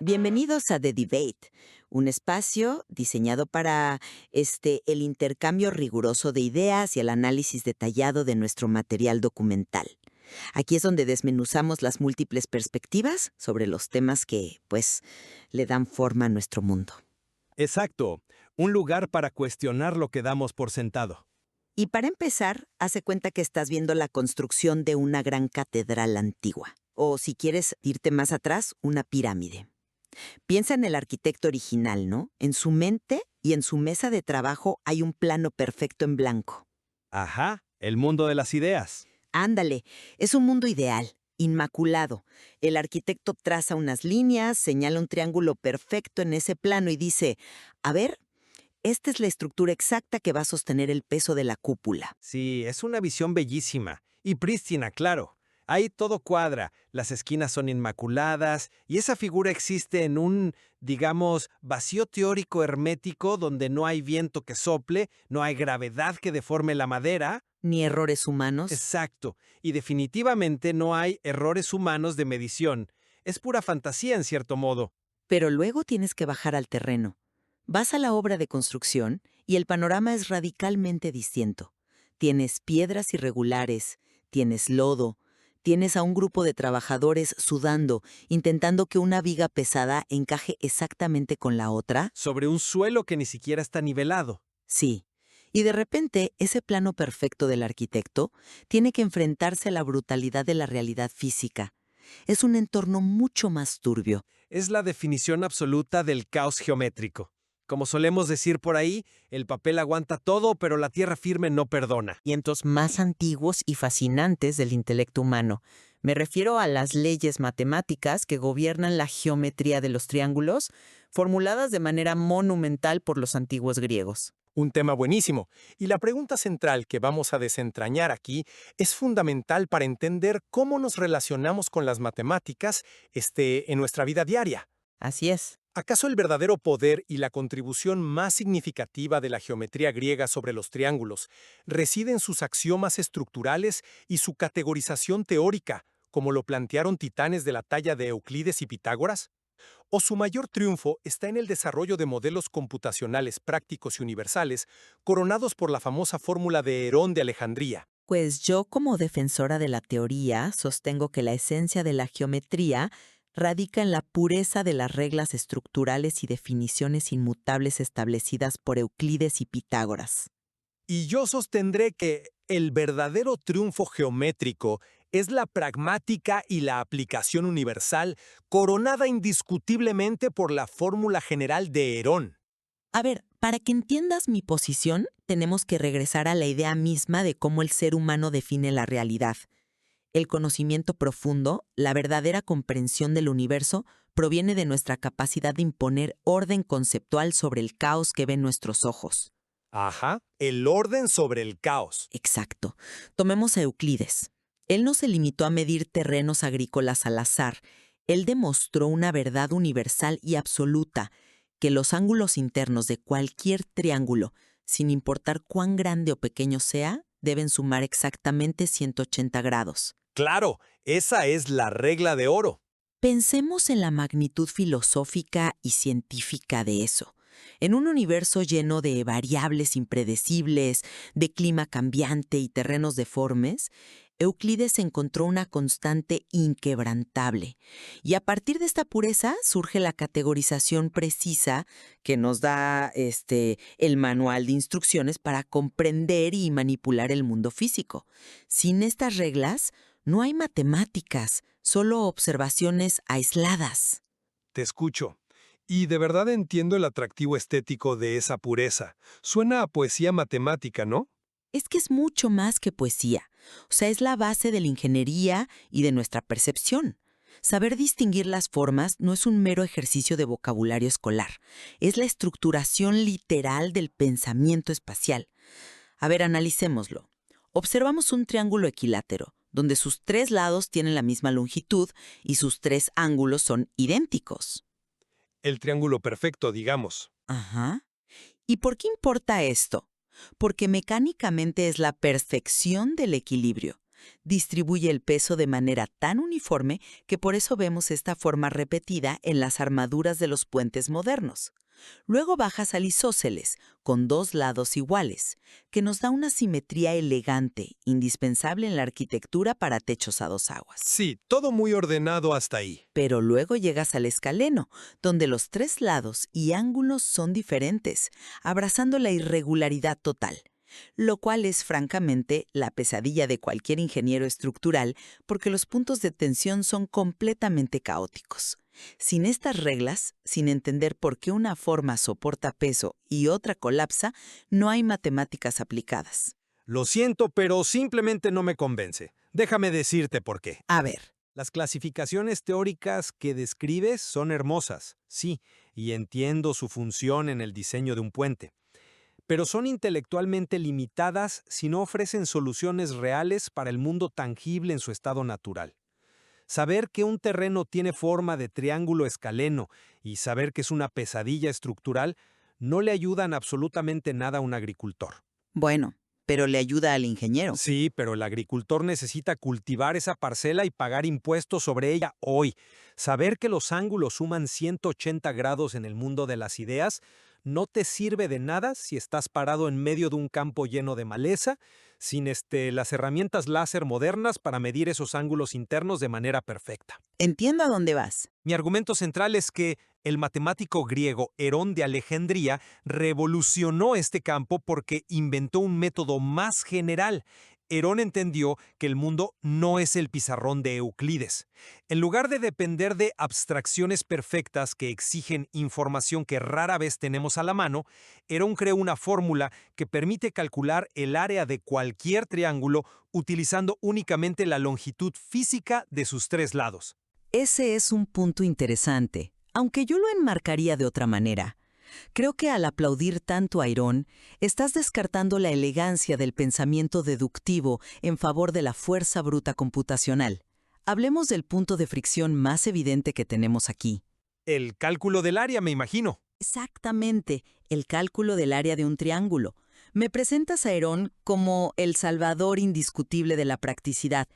Bienvenidos a The Debate, un espacio diseñado para el intercambio riguroso de ideas y el análisis detallado de nuestro material documental. Aquí es donde desmenuzamos las múltiples perspectivas sobre los temas que, pues, le dan forma a nuestro mundo. Exacto, un lugar para cuestionar lo que damos por sentado. Y para empezar, hace cuenta que estás viendo la construcción de una gran catedral antigua. O si quieres irte más atrás, una pirámide. Piensa en el arquitecto original, ¿no? En su mente y en su mesa de trabajo hay un plano perfecto en blanco. Ajá, el mundo de las ideas. Ándale, es un mundo ideal, inmaculado. El arquitecto traza unas líneas, señala un triángulo perfecto en ese plano y dice, a ver, esta es la estructura exacta que va a sostener el peso de la cúpula. Sí, es una visión bellísima y prístina, claro. Ahí todo cuadra, las esquinas son inmaculadas y esa figura existe en un, digamos, vacío teórico hermético donde no hay viento que sople, no hay gravedad que deforme la madera. Ni errores humanos. Exacto, y definitivamente no hay errores humanos de medición. Es pura fantasía en cierto modo. Pero luego tienes que bajar al terreno. Vas a la obra de construcción y el panorama es radicalmente distinto. Tienes piedras irregulares, tienes lodo, tienes a un grupo de trabajadores sudando, intentando que una viga pesada encaje exactamente con la otra. Sobre un suelo que ni siquiera está nivelado. Sí. Y de repente, ese plano perfecto del arquitecto tiene que enfrentarse a la brutalidad de la realidad física. Es un entorno mucho más turbio. Es la definición absoluta del caos geométrico. Como solemos decir por ahí, el papel aguanta todo, pero la tierra firme no perdona. Cientos más antiguos y fascinantes del intelecto humano. Me refiero a las leyes matemáticas que gobiernan la geometría de los triángulos, formuladas de manera monumental por los antiguos griegos. Un tema buenísimo. Y la pregunta central que vamos a desentrañar aquí es fundamental para entender cómo nos relacionamos con las matemáticas en nuestra vida diaria. Así es. ¿Acaso el verdadero poder y la contribución más significativa de la geometría griega sobre los triángulos reside en sus axiomas estructurales y su categorización teórica, como lo plantearon titanes de la talla de Euclides y Pitágoras? ¿O su mayor triunfo está en el desarrollo de modelos computacionales prácticos y universales, coronados por la famosa fórmula de Herón de Alejandría? Pues yo, como defensora de la teoría, sostengo que la esencia de la geometría radica en la pureza de las reglas estructurales y definiciones inmutables establecidas por Euclides y Pitágoras. Y yo sostendré que el verdadero triunfo geométrico es la pragmática y la aplicación universal, coronada indiscutiblemente por la fórmula general de Herón. A ver, para que entiendas mi posición, tenemos que regresar a la idea misma de cómo el ser humano define la realidad. El conocimiento profundo, la verdadera comprensión del universo, proviene de nuestra capacidad de imponer orden conceptual sobre el caos que ven nuestros ojos. Ajá, el orden sobre el caos. Exacto. Tomemos a Euclides. Él no se limitó a medir terrenos agrícolas al azar. Él demostró una verdad universal y absoluta, que los ángulos internos de cualquier triángulo, sin importar cuán grande o pequeño sea, deben sumar exactamente 180 grados. Claro, esa es la regla de oro. Pensemos en la magnitud filosófica y científica de eso. En un universo lleno de variables impredecibles, de clima cambiante y terrenos deformes, Euclides encontró una constante inquebrantable. Y a partir de esta pureza surge la categorización precisa que nos da el manual de instrucciones para comprender y manipular el mundo físico. Sin estas reglas, no hay matemáticas, solo observaciones aisladas. Te escucho. Y de verdad entiendo el atractivo estético de esa pureza. Suena a poesía matemática, ¿no? Es que es mucho más que poesía. O sea, es la base de la ingeniería y de nuestra percepción. Saber distinguir las formas no es un mero ejercicio de vocabulario escolar. Es la estructuración literal del pensamiento espacial. A ver, analicémoslo. Observamos un triángulo equilátero, donde sus tres lados tienen la misma longitud y sus tres ángulos son idénticos. El triángulo perfecto, digamos. Ajá. ¿Y por qué importa esto? Porque mecánicamente es la perfección del equilibrio. Distribuye el peso de manera tan uniforme que por eso vemos esta forma repetida en las armaduras de los puentes modernos. Luego bajas al isósceles, con dos lados iguales, que nos da una simetría elegante, indispensable en la arquitectura para techos a dos aguas. Sí, todo muy ordenado hasta ahí. Pero luego llegas al escaleno, donde los tres lados y ángulos son diferentes, abrazando la irregularidad total, lo cual es francamente la pesadilla de cualquier ingeniero estructural porque los puntos de tensión son completamente caóticos. Sin estas reglas, sin entender por qué una forma soporta peso y otra colapsa, no hay matemáticas aplicadas. Lo siento, pero simplemente no me convence. Déjame decirte por qué. A ver. Las clasificaciones teóricas que describes son hermosas, sí, y entiendo su función en el diseño de un puente. Pero son intelectualmente limitadas si no ofrecen soluciones reales para el mundo tangible en su estado natural. Saber que un terreno tiene forma de triángulo escaleno y saber que es una pesadilla estructural no le ayudan absolutamente nada a un agricultor. Bueno, pero le ayuda al ingeniero. Sí, pero el agricultor necesita cultivar esa parcela y pagar impuestos sobre ella hoy. Saber que los ángulos suman 180 grados en el mundo de las ideas no te sirve de nada si estás parado en medio de un campo lleno de maleza, sin las herramientas láser modernas para medir esos ángulos internos de manera perfecta. Entiendo a dónde vas. Mi argumento central es que el matemático griego Herón de Alejandría revolucionó este campo porque inventó un método más general. Herón entendió que el mundo no es el pizarrón de Euclides. En lugar de depender de abstracciones perfectas que exigen información que rara vez tenemos a la mano, Herón creó una fórmula que permite calcular el área de cualquier triángulo utilizando únicamente la longitud física de sus tres lados. Ese es un punto interesante, aunque yo lo enmarcaría de otra manera. Creo que al aplaudir tanto a Herón, estás descartando la elegancia del pensamiento deductivo en favor de la fuerza bruta computacional. Hablemos del punto de fricción más evidente que tenemos aquí. El cálculo del área, me imagino. Exactamente, el cálculo del área de un triángulo. Me presentas a Herón como el salvador indiscutible de la practicidad,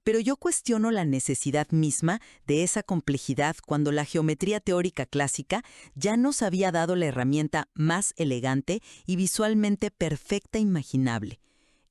pero yo cuestiono la necesidad misma de esa complejidad cuando la geometría teórica clásica ya nos había dado la herramienta más elegante y visualmente perfecta imaginable.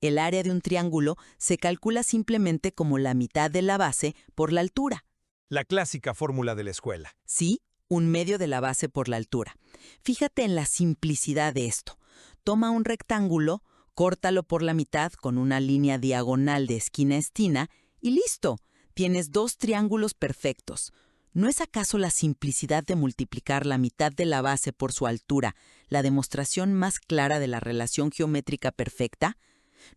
El área de un triángulo se calcula simplemente como la mitad de la base por la altura. La clásica fórmula de la escuela. Sí, un medio de la base por la altura. Fíjate en la simplicidad de esto. Toma un rectángulo, córtalo por la mitad con una línea diagonal de esquina a esquina, y listo, tienes dos triángulos perfectos. ¿No es acaso la simplicidad de multiplicar la mitad de la base por su altura la demostración más clara de la relación geométrica perfecta?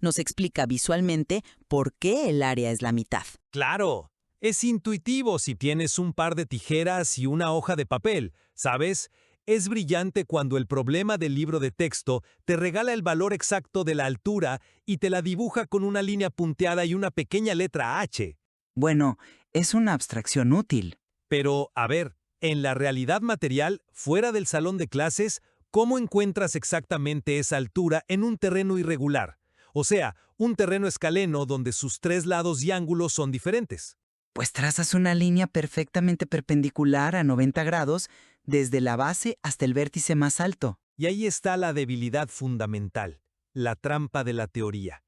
Nos explica visualmente por qué el área es la mitad. ¡Claro! Es intuitivo si tienes un par de tijeras y una hoja de papel, ¿sabes? Es brillante cuando el problema del libro de texto te regala el valor exacto de la altura y te la dibuja con una línea punteada y una pequeña letra H. Bueno, es una abstracción útil. Pero, a ver, en la realidad material, fuera del salón de clases, ¿cómo encuentras exactamente esa altura en un terreno irregular? O sea, un terreno escaleno donde sus tres lados y ángulos son diferentes. Pues trazas una línea perfectamente perpendicular a 90 grados desde la base hasta el vértice más alto. Y ahí está la debilidad fundamental, la trampa de la teoría.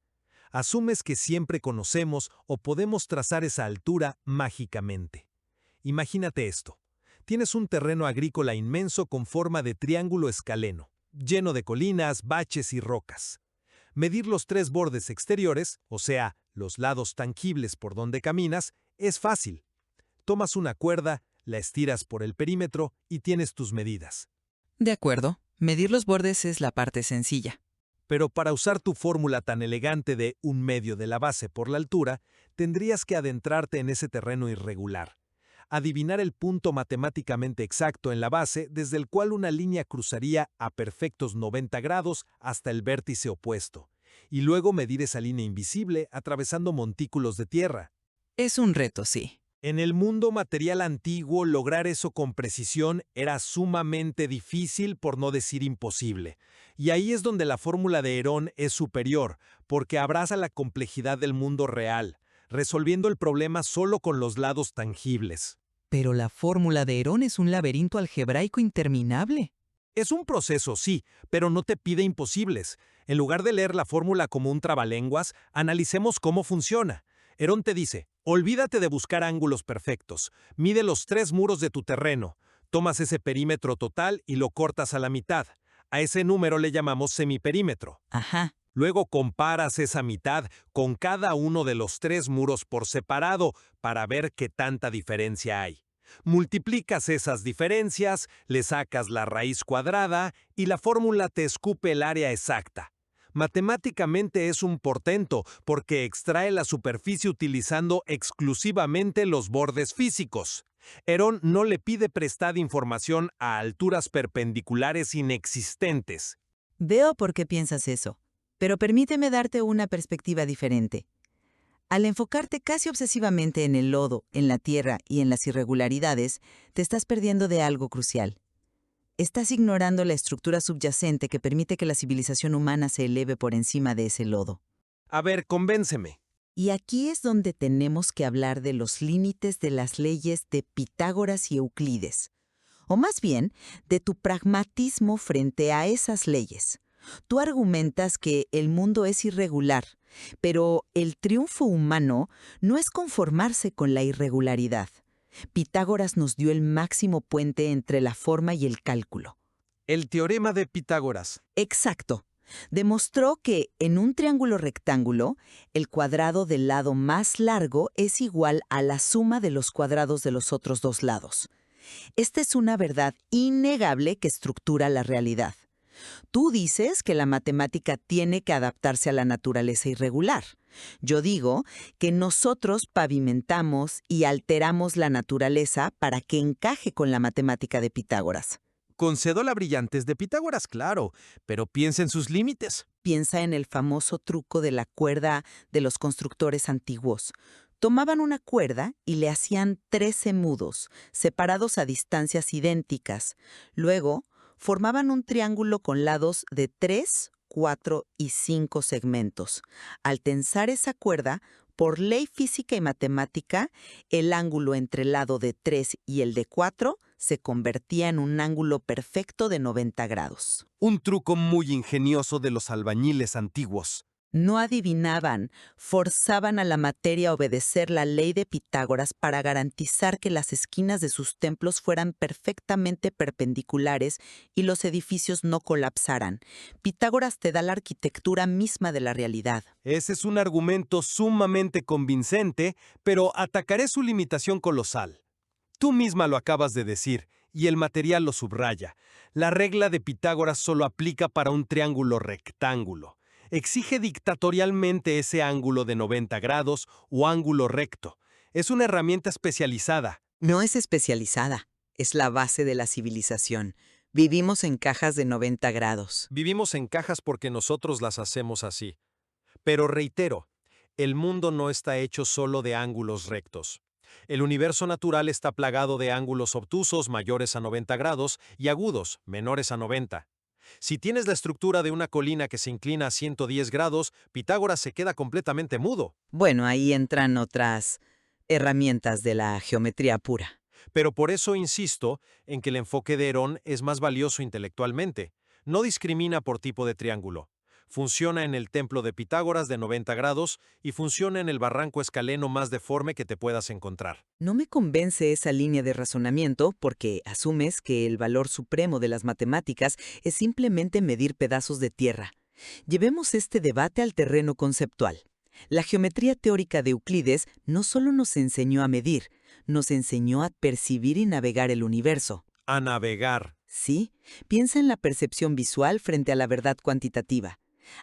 Asumes que siempre conocemos o podemos trazar esa altura mágicamente. Imagínate esto. Tienes un terreno agrícola inmenso con forma de triángulo escaleno, lleno de colinas, baches y rocas. Medir los tres bordes exteriores, o sea, los lados tangibles por donde caminas, es fácil. Tomas una cuerda, la estiras por el perímetro y tienes tus medidas. De acuerdo, medir los bordes es la parte sencilla. Pero para usar tu fórmula tan elegante de un medio de la base por la altura, tendrías que adentrarte en ese terreno irregular. Adivinar el punto matemáticamente exacto en la base desde el cual una línea cruzaría a perfectos 90 grados hasta el vértice opuesto, y luego medir esa línea invisible atravesando montículos de tierra. Es un reto, sí. En el mundo material antiguo, lograr eso con precisión era sumamente difícil, por no decir imposible. Y ahí es donde la fórmula de Herón es superior, porque abraza la complejidad del mundo real, resolviendo el problema solo con los lados tangibles. Pero la fórmula de Herón es un laberinto algebraico interminable. Es un proceso, sí, pero no te pide imposibles. En lugar de leer la fórmula como un trabalenguas, analicemos cómo funciona. Herón te dice, olvídate de buscar ángulos perfectos. Mide los 3 muros de tu terreno. Tomas ese perímetro total y lo cortas a la mitad. A ese número le llamamos semiperímetro. Ajá. Luego comparas esa mitad con cada uno de los 3 muros por separado para ver qué tanta diferencia hay. Multiplicas esas diferencias, le sacas la raíz cuadrada y la fórmula te escupe el área exacta. Matemáticamente es un portento porque extrae la superficie utilizando exclusivamente los bordes físicos. Herón no le pide prestada información a alturas perpendiculares inexistentes. Veo por qué piensas eso, pero permíteme darte una perspectiva diferente. Al enfocarte casi obsesivamente en el lodo, en la tierra y en las irregularidades, te estás perdiendo de algo crucial. Estás ignorando la estructura subyacente que permite que la civilización humana se eleve por encima de ese lodo. A ver, convénceme. Y aquí es donde tenemos que hablar de los límites de las leyes de Pitágoras y Euclides. O más bien, de tu pragmatismo frente a esas leyes. Tú argumentas que el mundo es irregular, pero el triunfo humano no es conformarse con la irregularidad. Pitágoras nos dio el máximo puente entre la forma y el cálculo. El teorema de Pitágoras. Exacto. Demostró que en un triángulo rectángulo, el cuadrado del lado más largo es igual a la suma de los cuadrados de los otros 2 lados. Esta es una verdad innegable que estructura la realidad. Tú dices que la matemática tiene que adaptarse a la naturaleza irregular. Yo digo que nosotros pavimentamos y alteramos la naturaleza para que encaje con la matemática de Pitágoras. Concedo la brillantez de Pitágoras, claro, pero piensa en sus límites. Piensa en el famoso truco de la cuerda de los constructores antiguos. Tomaban una cuerda y le hacían 13 mudos, separados a distancias idénticas. Luego, formaban un triángulo con lados de 3, 4 y 5 segmentos. Al tensar esa cuerda, por ley física y matemática, el ángulo entre el lado de 3 y el de 4 se convertía en un ángulo perfecto de 90 grados. Un truco muy ingenioso de los albañiles antiguos. No adivinaban, forzaban a la materia a obedecer la ley de Pitágoras para garantizar que las esquinas de sus templos fueran perfectamente perpendiculares y los edificios no colapsaran. Pitágoras te da la arquitectura misma de la realidad. Ese es un argumento sumamente convincente, pero atacaré su limitación colosal. Tú misma lo acabas de decir, y el material lo subraya. La regla de Pitágoras solo aplica para un triángulo rectángulo. Exige dictatorialmente ese ángulo de 90 grados o ángulo recto. Es una herramienta especializada. No es especializada, es la base de la civilización. Vivimos en cajas de 90 grados. Vivimos en cajas porque nosotros las hacemos así. Pero reitero, el mundo no está hecho solo de ángulos rectos. El universo natural está plagado de ángulos obtusos mayores a 90 grados y agudos menores a 90. Si tienes la estructura de una colina que se inclina a 110 grados, Pitágoras se queda completamente mudo. Bueno, ahí entran otras herramientas de la geometría pura. Pero por eso insisto en que el enfoque de Herón es más valioso intelectualmente. No discrimina por tipo de triángulo. Funciona en el templo de Pitágoras de 90 grados y funciona en el barranco escaleno más deforme que te puedas encontrar. No me convence esa línea de razonamiento porque asumes que el valor supremo de las matemáticas es simplemente medir pedazos de tierra. Llevemos este debate al terreno conceptual. La geometría teórica de Euclides no solo nos enseñó a medir, nos enseñó a percibir y navegar el universo. A navegar. Sí, piensa en la percepción visual frente a la verdad cuantitativa.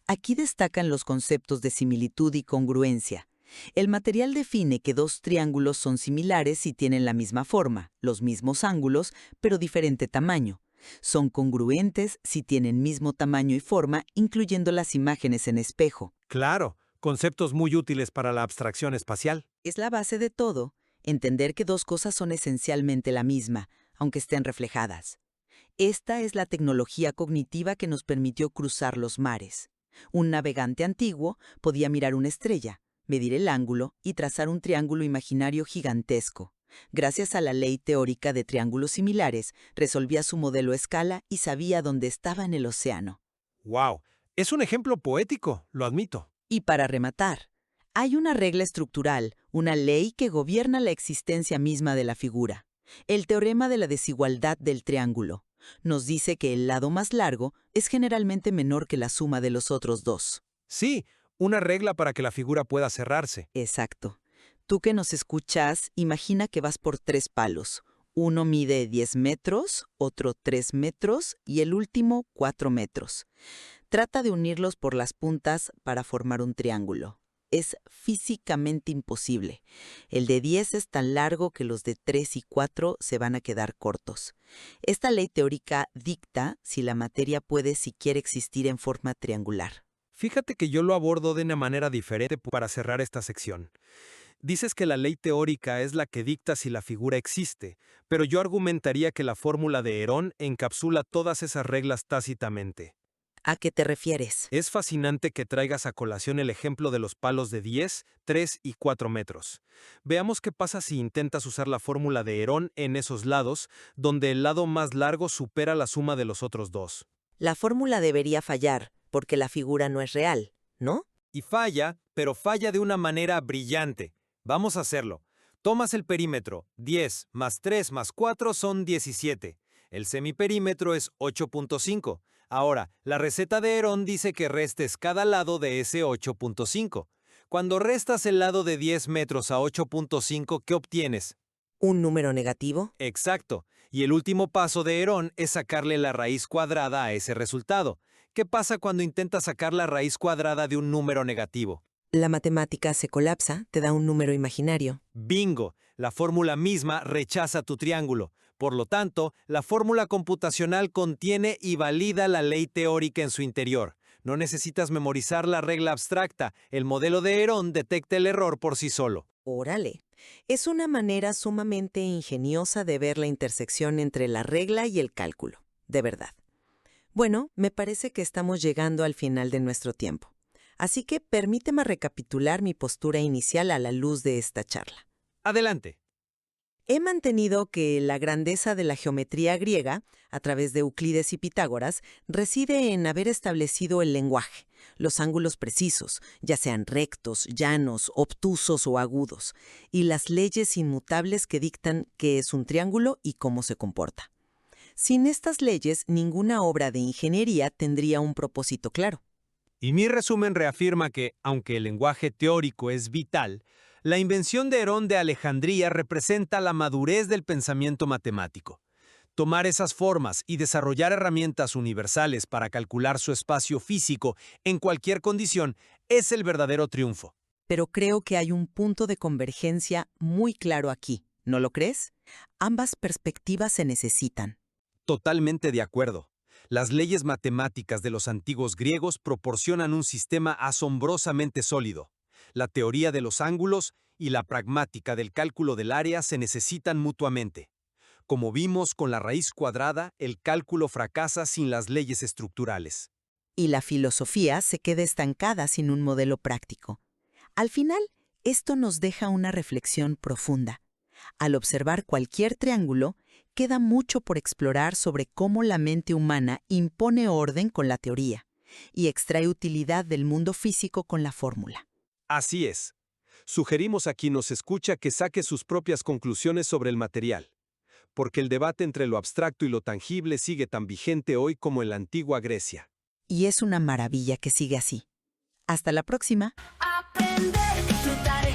Aquí destacan los conceptos de similitud y congruencia. El material define que 2 triángulos son similares si tienen la misma forma, los mismos ángulos, pero diferente tamaño. Son congruentes si tienen mismo tamaño y forma, incluyendo las imágenes en espejo. Claro, conceptos muy útiles para la abstracción espacial. Es la base de todo, Entender que dos cosas son esencialmente la misma, aunque estén reflejadas. Esta es la tecnología cognitiva que nos permitió cruzar los mares. Un navegante antiguo podía mirar una estrella, medir el ángulo y trazar un triángulo imaginario gigantesco. Gracias a la ley teórica de triángulos similares, resolvía su modelo a escala y sabía dónde estaba en el océano. ¡Wow! Es un ejemplo poético, lo admito. Y para rematar, hay una regla estructural, una ley que gobierna la existencia misma de la figura. El teorema de la desigualdad del triángulo nos dice que el lado más largo es generalmente menor que la suma de los otros dos. Sí, una regla para que la figura pueda cerrarse. Exacto. Tú que nos escuchas, imagina que vas por 3 palos. Uno mide 10 metros, otro 3 metros y el último 4 metros. Trata de unirlos por las puntas para formar un triángulo. Es físicamente imposible. El de 10 es tan largo que los de 3 y 4 se van a quedar cortos. Esta ley teórica dicta si la materia puede siquiera existir en forma triangular. Fíjate que yo lo abordo de una manera diferente para cerrar esta sección. Dices que la ley teórica es la que dicta si la figura existe, pero yo argumentaría que la fórmula de Herón encapsula todas esas reglas tácitamente. ¿A qué te refieres? Es fascinante que traigas a colación el ejemplo de los palos de 10, 3 y 4 metros. Veamos qué pasa si intentas usar la fórmula de Herón en esos lados, donde el lado más largo supera la suma de los otros dos. La fórmula debería fallar, porque la figura no es real, ¿no? Y falla, pero falla de una manera brillante. Vamos a hacerlo. Tomas el perímetro, 10 más 3 más 4 son 17. El semiperímetro es 8.5. Ahora, la receta de Herón dice que restes cada lado de ese 8.5. Cuando restas el lado de 10 metros a 8.5, ¿qué obtienes? ¿Un número negativo? Exacto. Y el último paso de Herón es sacarle la raíz cuadrada a ese resultado. ¿Qué pasa cuando intentas sacar la raíz cuadrada de un número negativo? La matemática se colapsa, te da un número imaginario. ¡Bingo! La fórmula misma rechaza tu triángulo. Por lo tanto, la fórmula computacional contiene y valida la ley teórica en su interior. No necesitas memorizar la regla abstracta. El modelo de Herón detecta el error por sí solo. Órale. Es una manera sumamente ingeniosa de ver la intersección entre la regla y el cálculo. De verdad. Bueno, me parece que estamos llegando al final de nuestro tiempo. Así que permíteme recapitular mi postura inicial a la luz de esta charla. Adelante. He mantenido que la grandeza de la geometría griega, a través de Euclides y Pitágoras, reside en haber establecido el lenguaje, los ángulos precisos, ya sean rectos, llanos, obtusos o agudos, y las leyes inmutables que dictan qué es un triángulo y cómo se comporta. Sin estas leyes, ninguna obra de ingeniería tendría un propósito claro. Y mi resumen reafirma que, aunque el lenguaje teórico es vital, la invención de Herón de Alejandría representa la madurez del pensamiento matemático. Tomar esas formas y desarrollar herramientas universales para calcular su espacio físico en cualquier condición es el verdadero triunfo. Pero creo que hay un punto de convergencia muy claro aquí, ¿no lo crees? Ambas perspectivas se necesitan. Totalmente de acuerdo. Las leyes matemáticas de los antiguos griegos proporcionan un sistema asombrosamente sólido. La teoría de los ángulos y la pragmática del cálculo del área se necesitan mutuamente. Como vimos con la raíz cuadrada, el cálculo fracasa sin las leyes estructurales. Y la filosofía se queda estancada sin un modelo práctico. Al final, esto nos deja una reflexión profunda. Al observar cualquier triángulo, queda mucho por explorar sobre cómo la mente humana impone orden con la teoría y extrae utilidad del mundo físico con la fórmula. Así es. Sugerimos a quien nos escucha que saque sus propias conclusiones sobre el material, porque el debate entre lo abstracto y lo tangible sigue tan vigente hoy como en la antigua Grecia. Y es una maravilla que sigue así. Hasta la próxima. Aprender, disfrutar